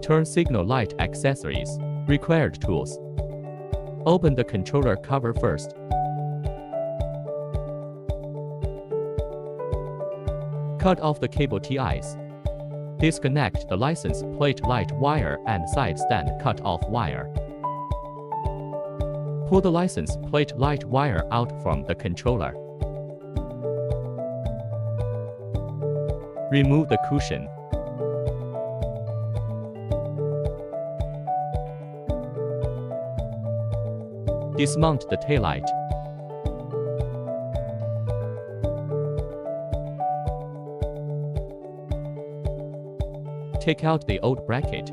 Turn signal light accessories. Required tools. Open the controller cover first. Cut off the cable ties. Disconnect the license plate light wire and side stand cut-off wire. Pull the license plate light wire out from the controller. Remove the cushion. Dismount the taillight. Take out the old bracket.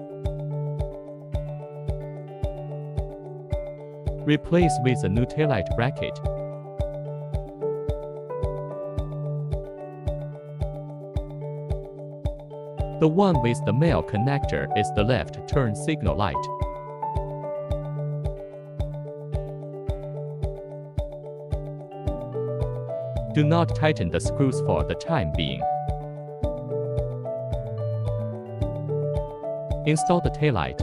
Replace with a new taillight bracket. The one with the male connector is the left turn signal light. Do not tighten the screws for the time being. Install the taillight.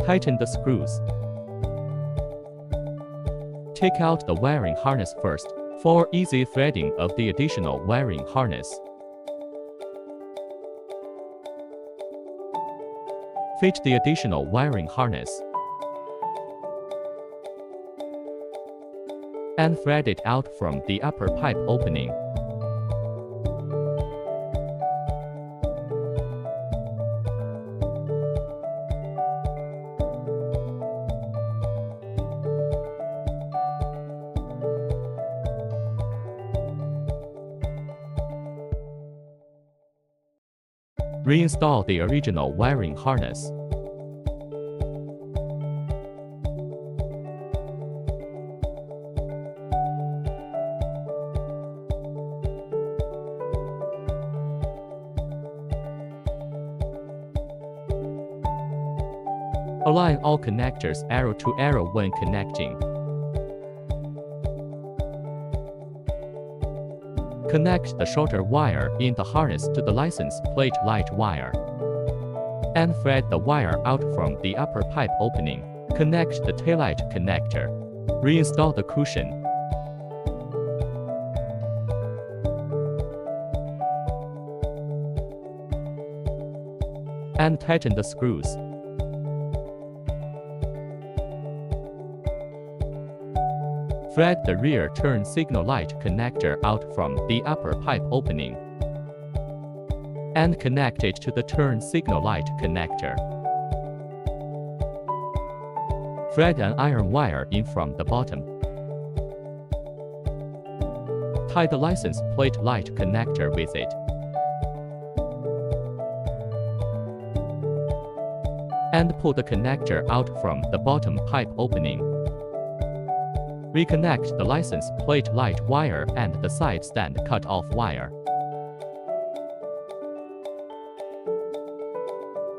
Tighten the screws. Take out the wiring harness first, for easy threading of the additional wiring harness. Fit the additional wiring harness and thread it out from the upper pipe opening. Reinstall the original wiring harness. Align all connectors arrow to arrow when connecting. Connect the shorter wire in the harness to the license plate light wire. And thread the wire out from the upper pipe opening. Connect the taillight connector. Reinstall the cushion. And tighten the screws. Thread the rear turn signal light connector out from the upper pipe opening and connect it to the turn signal light connector. Thread an iron wire in from the bottom. Tie the license plate light connector with it. And pull the connector out from the bottom pipe opening. Reconnect the license plate light wire and the side stand cut-off wire.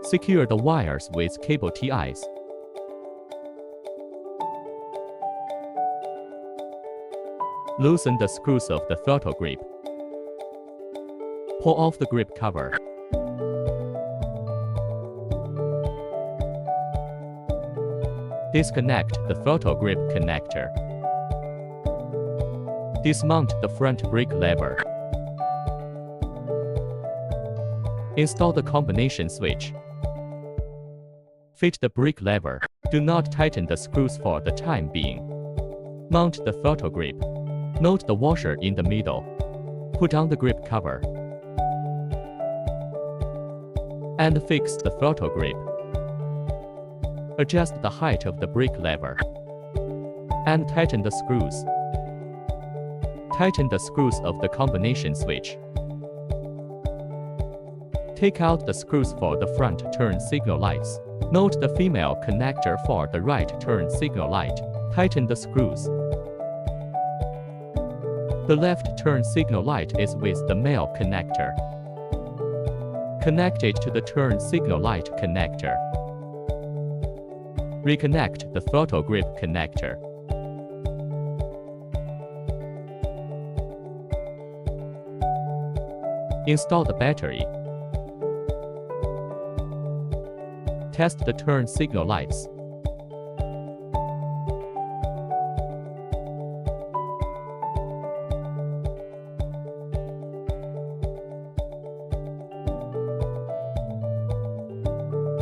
Secure the wires with cable ties. Loosen the screws of the throttle grip. Pull off the grip cover. Disconnect the throttle grip connector. Dismount the front brake lever. Install the combination switch. Fit the brake lever. Do not tighten the screws for the time being. Mount the throttle grip. Note the washer in the middle. Put on the grip cover. And fix the throttle grip. Adjust the height of the brake lever. And tighten the screws. Tighten the screws of the combination switch. Take out the screws for the front turn signal lights. Note the female connector for the right turn signal light. Tighten the screws. The left turn signal light is with the male connector. Connect it to the turn signal light connector. Reconnect the throttle grip connector. Install the battery. Test the turn signal lights.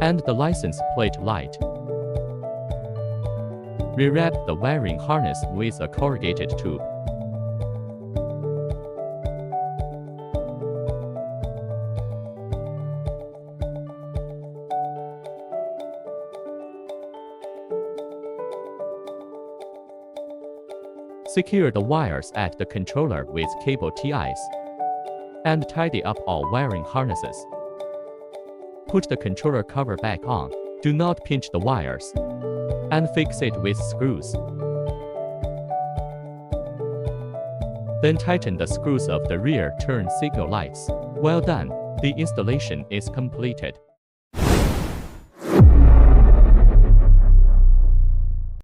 And the license plate light. Rewrap the wiring harness with a corrugated tube. Secure the wires at the controller with cable ties. And tidy up all wiring harnesses. Put the controller cover back on. Do not pinch the wires. And fix it with screws. Then tighten the screws of the rear turn signal lights. Well done, the installation is completed.